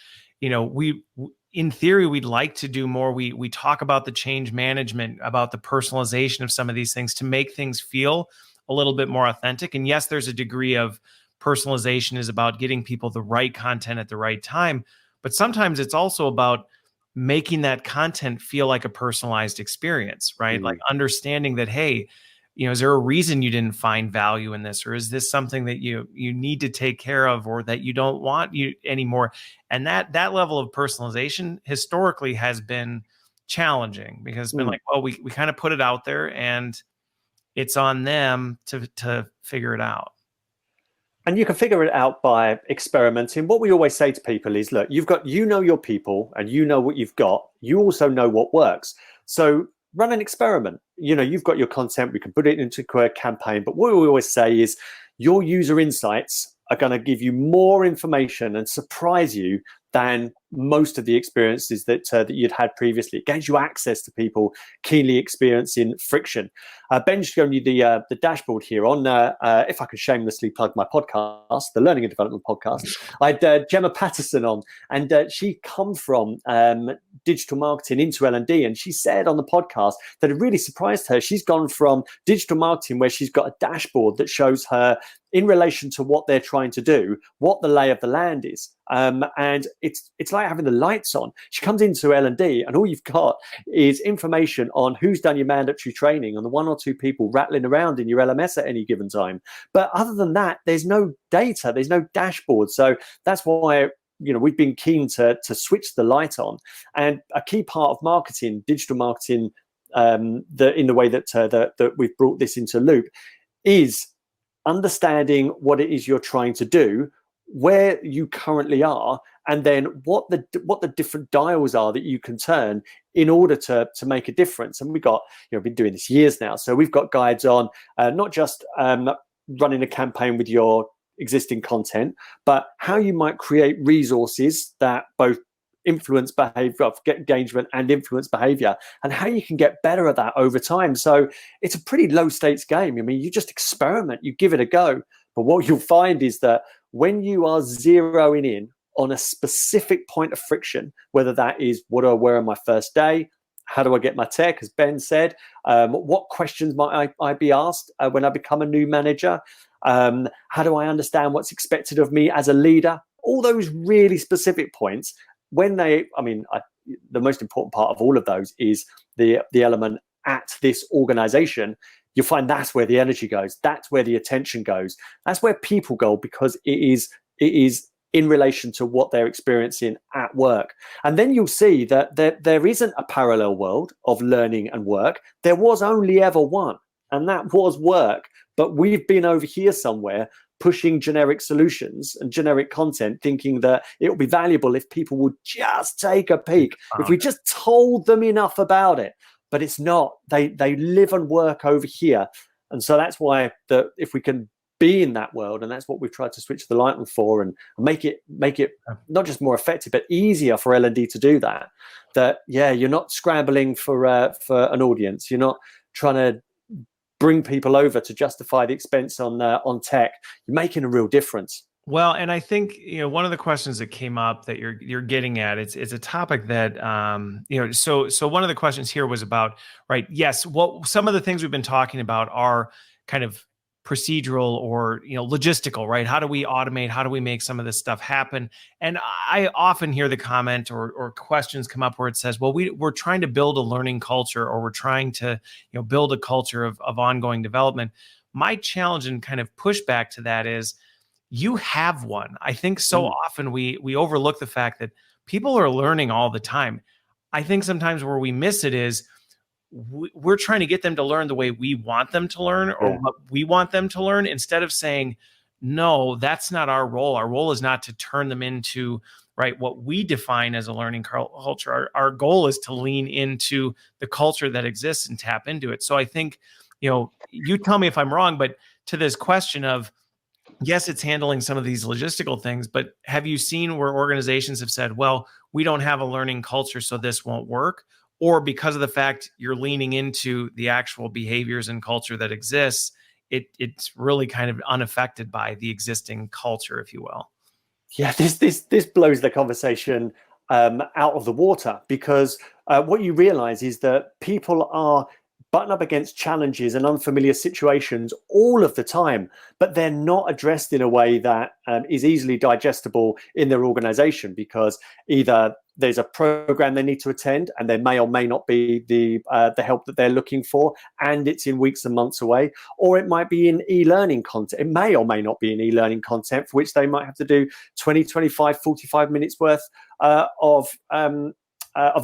in theory, we'd like to do more. We talk about the change management, about the personalization of some of these things to make things feel a little bit more authentic. And yes, there's a degree of personalization is about getting people the right content at the right time. But sometimes it's also about making that content feel like a personalized experience, right? Like understanding that, hey, is there a reason you didn't find value in this? Or is this something that you need to take care of, or that you don't want anymore? And that level of personalization historically has been challenging, because it's been like, well, we kind of put it out there and it's on them to figure it out. And you can figure it out by experimenting. What we always say to people is, look, you know your people and you know what you've got. You also know what works. So run an experiment. You've got your content. We can put it into a campaign. But what we always say is your user insights are going to give you more information and surprise you than most of the experiences that you'd had previously. It gives you access to people keenly experiencing friction. Ben's showing you the dashboard here on, if I could shamelessly plug my podcast, the Learning and Development Podcast. I had Gemma Patterson on, and she come from digital marketing into L&D, and she said on the podcast that it really surprised her. She's gone from digital marketing, where she's got a dashboard that shows her in relation to what they're trying to do, what the lay of the land is. And it's like having the lights on. She comes into L&D and all you've got is information on who's done your mandatory training and the 1 or 2 people rattling around in your LMS at any given time. But other than that, there's no data, there's no dashboard. So that's why we've been keen to switch the light on. And a key part of marketing, digital marketing, in the way that that we've brought this into Loop, is understanding what it is you're trying to do, where you currently are, and then what the different dials are that you can turn in order to make a difference. And we've got, been doing this years now, so we've got guides on not just running a campaign with your existing content, but how you might create resources that both influence behavior, get engagement and influence behavior, and how you can get better at that over time. So it's a pretty low stakes game. I mean, you just experiment, you give it a go. But what you'll find is that when you are zeroing in on a specific point of friction, whether that is what do I wear on my first day, how do I get my tech, as Ben said, what questions might I be asked when I become a new manager, how do I understand what's expected of me as a leader, all those really specific points. The most important part of all of those is the element at this organization. You'll find that's where the energy goes. That's where the attention goes. That's where people go, because it is in relation to what they're experiencing at work. And then you'll see that there isn't a parallel world of learning and work. There was only ever one, and that was work. But we've been over here somewhere pushing generic solutions and generic content, thinking that it will be valuable if people would just take a peek, if we just told them enough about it. But it's not. They live and work over here. And so that's why if we can be in that world, and that's what we've tried to switch the light on for, and make it not just more effective, but easier for L&D to do that. You're not scrambling for an audience. You're not trying to bring people over to justify the expense on tech. You're making a real difference. Well, and I think, one of the questions that came up that you're getting at, it's a topic that, so one of the questions here was about, right? Yes. What some of the things we've been talking about are kind of procedural or, logistical, right? How do we automate? How do we make some of this stuff happen? And I often hear the comment or questions come up where it says, well, we're trying to build a learning culture, or we're trying to, build a culture of ongoing development. My challenge and kind of pushback to that is, you have one. I think so often we overlook the fact that people are learning all the time. I think sometimes where we miss it is we're trying to get them to learn the way we want them to learn, or what we want them to learn, instead of saying, no, that's not our role. Our role is not to turn them into, right, what we define as a learning culture. Our goal is to lean into the culture that exists and tap into it. So I think, you tell me if I'm wrong, but to this question of, yes, it's handling some of these logistical things, but have you seen where organizations have said, well, we don't have a learning culture, so this won't work? Or because of the fact you're leaning into the actual behaviors and culture that exists, it's really kind of unaffected by the existing culture, if you will? Yeah, this blows the conversation out of the water, because what you realize is that people are button up against challenges and unfamiliar situations all of the time, but they're not addressed in a way that is easily digestible in their organization, because either there's a program they need to attend and there may or may not be the help that they're looking for, and it's in weeks and months away, or it might be in e-learning content. It may or may not be in e-learning content for which they might have to do 20, 25, 45 minutes worth of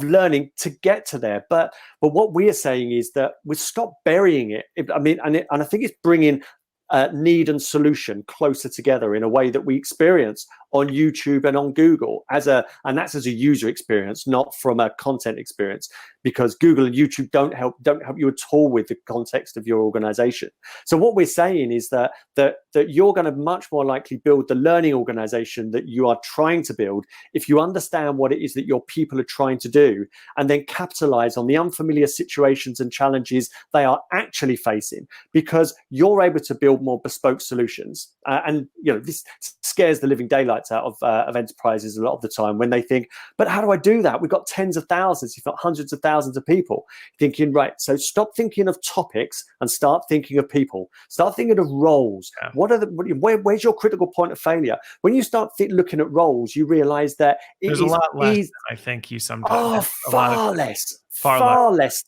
learning to get to there. But what we are saying is that we stop burying it. And I think it's bringing need and solution closer together in a way that we experience on YouTube and on Google and that's as a user experience, not from a content experience, because Google and YouTube don't help you at all with the context of your organization. So what we're saying is that you're going to much more likely build the learning organization that you are trying to build if you understand what it is that your people are trying to do, and then capitalize on the unfamiliar situations and challenges they are actually facing, because you're able to build more bespoke solutions. And this scares the living daylights out of enterprises a lot of the time, when they think, but how do I do that? We've got tens of thousands, if not hundreds of thousands of people, thinking, right, so stop thinking of topics and start thinking of people. Start thinking of roles. Yeah. Where's your critical point of failure? When you start looking at roles, you realize that there's a lot less. I think you sometimes far less.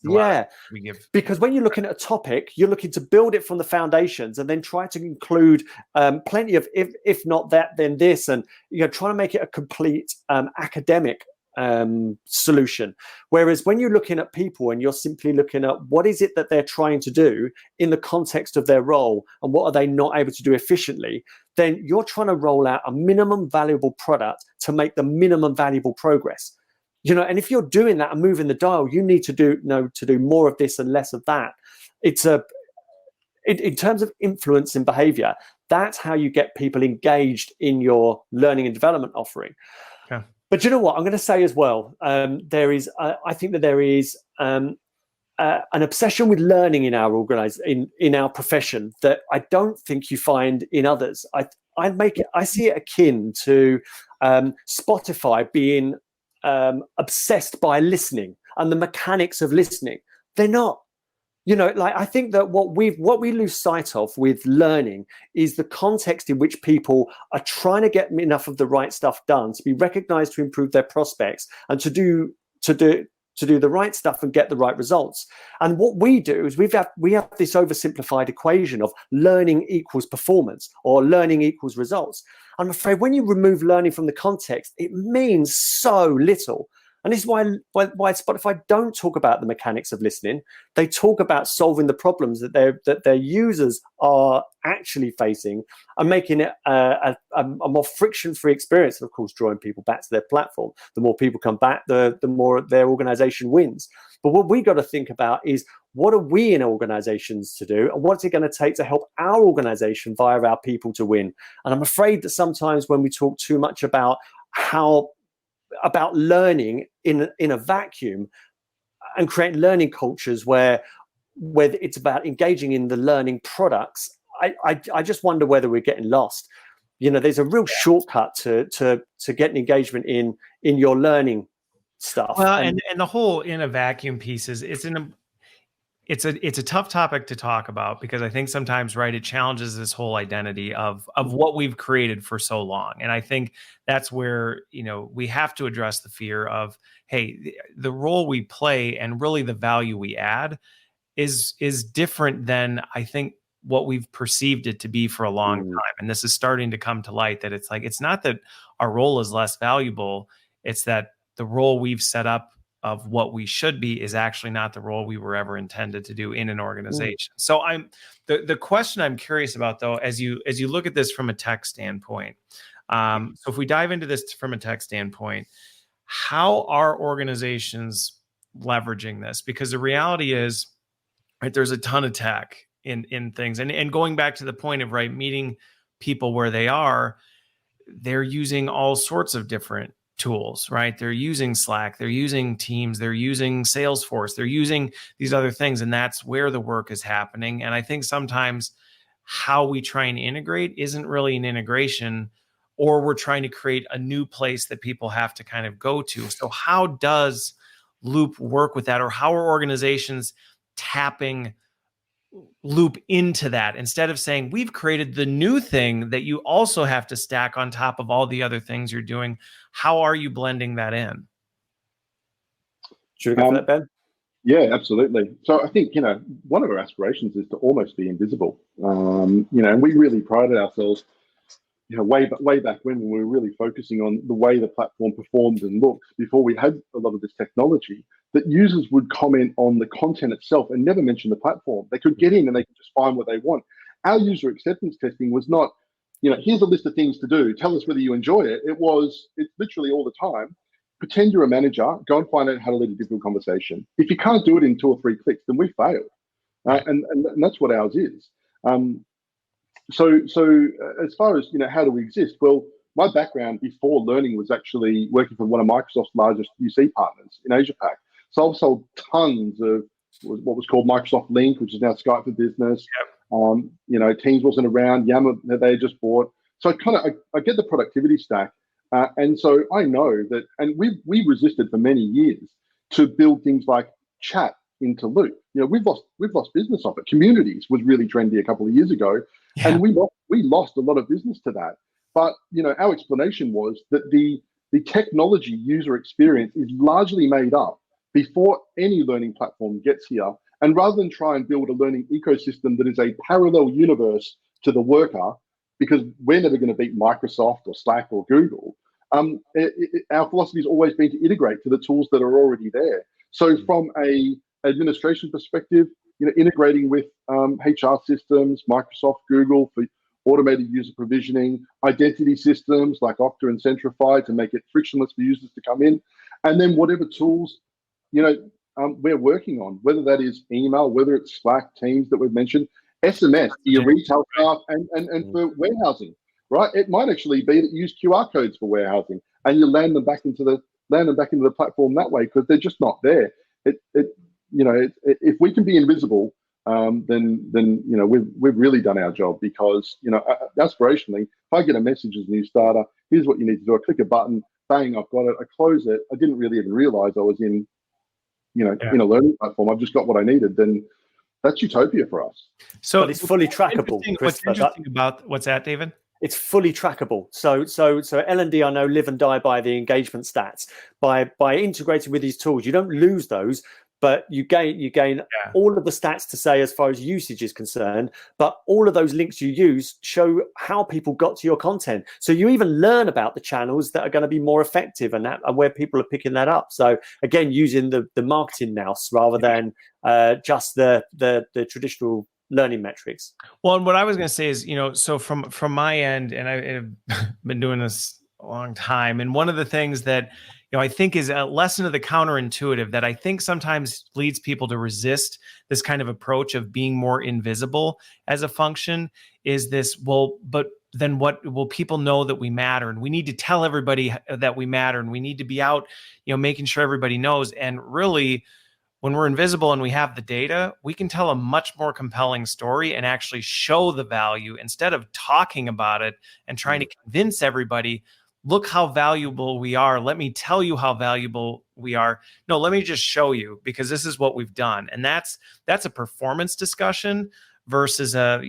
Yeah, we give, because when you're looking at a topic, you're looking to build it from the foundations and then try to include plenty of if not that, then this, and trying to make it a complete academic solution. Whereas when you're looking at people and you're simply looking at what is it that they're trying to do in the context of their role and what are they not able to do efficiently, then you're trying to roll out a minimum valuable product to make the minimum valuable progress. You know, and if you're doing that and moving the dial, you need to do more of this and less of that. In terms of influence and behavior, that's how you get people engaged in your learning and development offering. Okay. But you know what I'm going to say as well? I think that there is an obsession with learning in our in our profession that I don't think you find in others. I see it akin to Spotify being obsessed by listening and the mechanics of listening. They're not. You know, like I think that what we lose sight of with learning is the context in which people are trying to get enough of the right stuff done to be recognized, to improve their prospects, and to do the right stuff and get the right results. And what we do is we have this oversimplified equation of learning equals performance or learning equals results. I'm afraid when you remove learning from the context, it means so little. And this is why Spotify don't talk about the mechanics of listening. They talk about solving the problems that their users are actually facing and making it a more friction-free experience. And of course, drawing people back to their platform. The more people come back, the more their organization wins. But what we got to think about is, what are we in organizations to do? And what's it going to take to help our organization via our people to win? And I'm afraid that sometimes when we talk too much about learning in a vacuum and creating learning cultures where it's about engaging in the learning products, I just wonder whether we're getting lost. You know, there's a real shortcut to getting engagement in your learning stuff. Well, and the whole in a vacuum piece is it's a tough topic to talk about, because I think sometimes, right, it challenges this whole identity of what we've created for so long. And I think that's where, you know, we have to address the fear of, hey, the role we play and really the value we add is different than I think what we've perceived it to be for a long time. And this is starting to come to light, that it's like, it's not that our role is less valuable. It's that the role we've set up of what we should be is actually not the role we were ever intended to do in an organization. So the question I'm curious about, though, as you look at this from a tech standpoint, so if we dive into this from a tech standpoint, how are organizations leveraging this? Because the reality is, right, there's a ton of tech in things, and going back to the point of, right, meeting people where they are, they're using all sorts of different tools, right? They're using Slack, they're using Teams, they're using Salesforce, they're using these other things, and that's where the work is happening. And I think sometimes how we try and integrate isn't really an integration, or we're trying to create a new place that people have to kind of go to. So how does Loop work with that, or how are organizations tapping Loop into that, instead of saying, we've created the new thing that you also have to stack on top of all the other things you're doing? How are you blending that in? Should we go for that, Ben? Yeah, absolutely. So I think, you know, one of our aspirations is to almost be invisible. You know, and we really prided ourselves, you know, way back when we were really focusing on the way the platform performed and looked before we had a lot of this technology, that users would comment on the content itself and never mention the platform. They could get in and they could just find what they want. Our user acceptance testing was not, you know, here's a list of things to do, tell us whether you enjoy it. It's literally all the time. Pretend you're a manager, go and find out how to lead a difficult conversation. If you can't do it in 2 or 3 clicks, then we failed. And that's what ours is. So as far as, you know, how do we exist? Well, my background before learning was actually working for one of Microsoft's largest UC partners in Asia Pac. So I've sold tons of what was called Microsoft Link, which is now Skype for Business. Yep. You know, Teams wasn't around, Yammer that they just bought. So I get the productivity stack. And so I know that, and we resisted for many years to build things like chat into Loop. You know, we've lost business off it. Communities was really trendy a couple of years ago, and we lost a lot of business to that. But, you know, our explanation was that the technology user experience is largely made up before any learning platform gets here. And rather than try and build a learning ecosystem that is a parallel universe to the worker, because we're never going to beat Microsoft or Slack or Google, our philosophy has always been to integrate to the tools that are already there. So from a administration perspective, integrating with HR systems, Microsoft, Google for automated user provisioning, identity systems like Okta and Centrify to make it frictionless for users to come in, and then whatever tools we're working on, whether that is email, whether it's Slack, Teams that we've mentioned, SMS for your retail staff, and for warehousing, right? It might actually be that you use QR codes for warehousing and you land them back into the platform that way because they're just not there. If we can be invisible, then we've really done our job because aspirationally, if I get a message as a new starter, here's what you need to do. I click a button, bang, I've got it. I close it. I didn't really even realize I was in in a learning platform. I've just got what I needed. Then that's utopia for us. So but it's fully trackable. What's interesting about what's that, David? It's fully trackable. So L&D, I know, live and die by the engagement stats. By integrating with these tools, you don't lose those, but you gain all of the stats to say as far as usage is concerned. But all of those links you use show how people got to your content. So you even learn about the channels that are going to be more effective and where people are picking that up. So again, using the marketing nous rather than just the traditional learning metrics. Well, and what I was going to say is, so from my end, and I've been doing this a long time, and one of the things that I think is a lesson of the counterintuitive that I think sometimes leads people to resist this kind of approach of being more invisible as a function is this, well, but then what will people know that we matter? And we need to tell everybody that we matter. And we need to be out, making sure everybody knows. And really, when we're invisible and we have the data, we can tell a much more compelling story and actually show the value instead of talking about it and trying to convince everybody, look how valuable we are. Let me tell you how valuable we are. No, let me just show you because this is what we've done. And that's a performance discussion versus a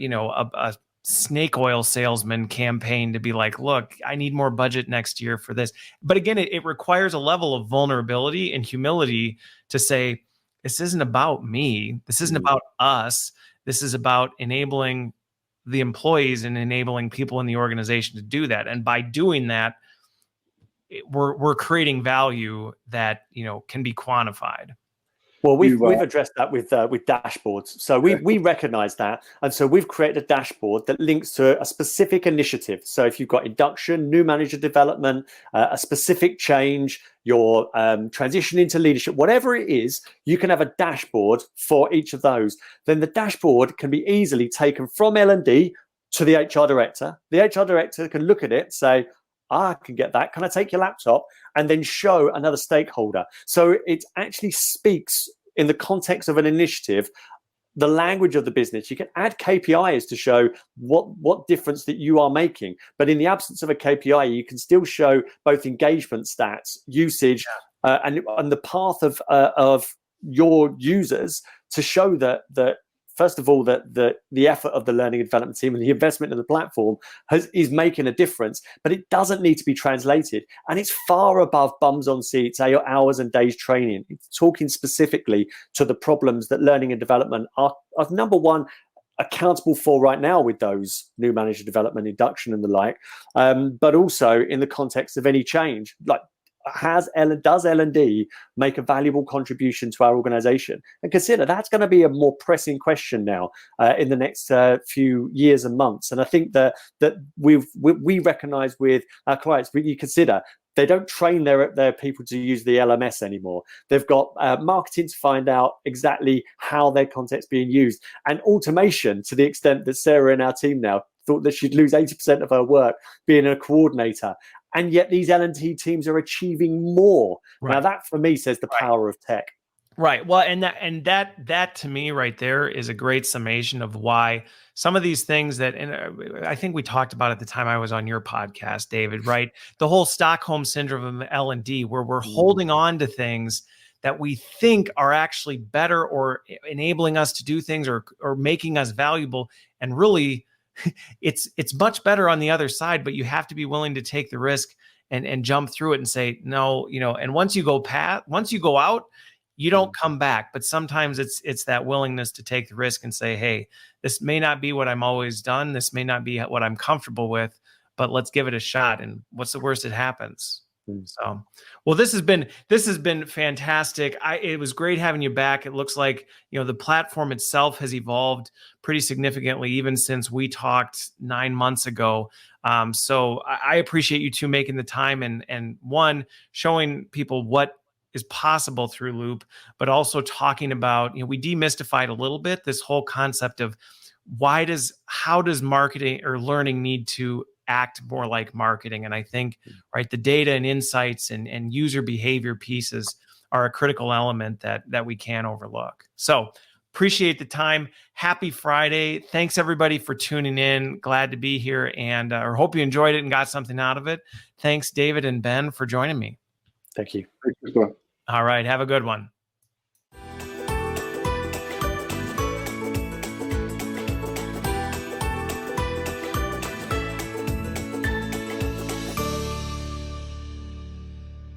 snake oil salesman campaign to be like, look, I need more budget next year for this. But again, it requires a level of vulnerability and humility to say, this isn't about me. This isn't about us. This is about enabling the employees and enabling people in the organization to do that. And by doing that, we're creating value that can be quantified. Well, we've addressed that with dashboards. So we recognize that. And so we've created a dashboard that links to a specific initiative. So if you've got induction, new manager development, a specific change, your transition into leadership, whatever it is, you can have a dashboard for each of those. Then the dashboard can be easily taken from L&D to the HR director. The HR director can look at it, say, I can get that. Can I take your laptop? And then show another stakeholder. So it actually speaks in the context of an initiative, the language of the business. You can add KPIs to show what difference that you are making. But in the absence of a KPI, you can still show both engagement stats, usage, and the path of your users to show that first of all, that the effort of the learning and development team and the investment in the platform is making a difference, but it doesn't need to be translated. And it's far above bums on seats, hours and days training. It's talking specifically to the problems that learning and development are number one, accountable for right now with those new manager development, induction and the like, but also in the context of any change. Like, does L&D make a valuable contribution to our organization? And consider that's going to be a more pressing question now in the next few years and months. And I think that we recognize with our clients, you consider they don't train their people to use the LMS anymore. They've got marketing to find out exactly how their content's being used, and automation to the extent that Sarah in our team now thought that she'd lose 80% of her work being a coordinator. And yet these L&D teams are achieving more. Right. Now that for me says the power of tech. Right. Well, and that to me right there is a great summation of why some of these things that, and I think we talked about at the time I was on your podcast, David, right? The whole Stockholm syndrome of L&D, where we're holding on to things that we think are actually better or enabling us to do things or making us valuable. And really, it's much better on the other side, but you have to be willing to take the risk and jump through it and say, no, and once you go out, you don't come back. But sometimes it's that willingness to take the risk and say, hey, this may not be what I'm always done. This may not be what I'm comfortable with, but let's give it a shot. And what's the worst that happens? Mm. So, well, this has been fantastic. It was great having you back. It looks like, the platform itself has evolved pretty significantly, even since we talked 9 months ago. So I appreciate you two making the time and one, showing people what is possible through Loop, but also talking about, we demystified a little bit this whole concept of how does marketing or learning need to act more like marketing. And I think, right, the data and insights and user behavior pieces are a critical element that we can't overlook. So appreciate the time. Happy Friday. Thanks everybody for tuning in. Glad to be here, and or hope you enjoyed it and got something out of it. Thanks, David and Ben, for joining me. Thank you. Thanks, Christopher. All right. Have a good one.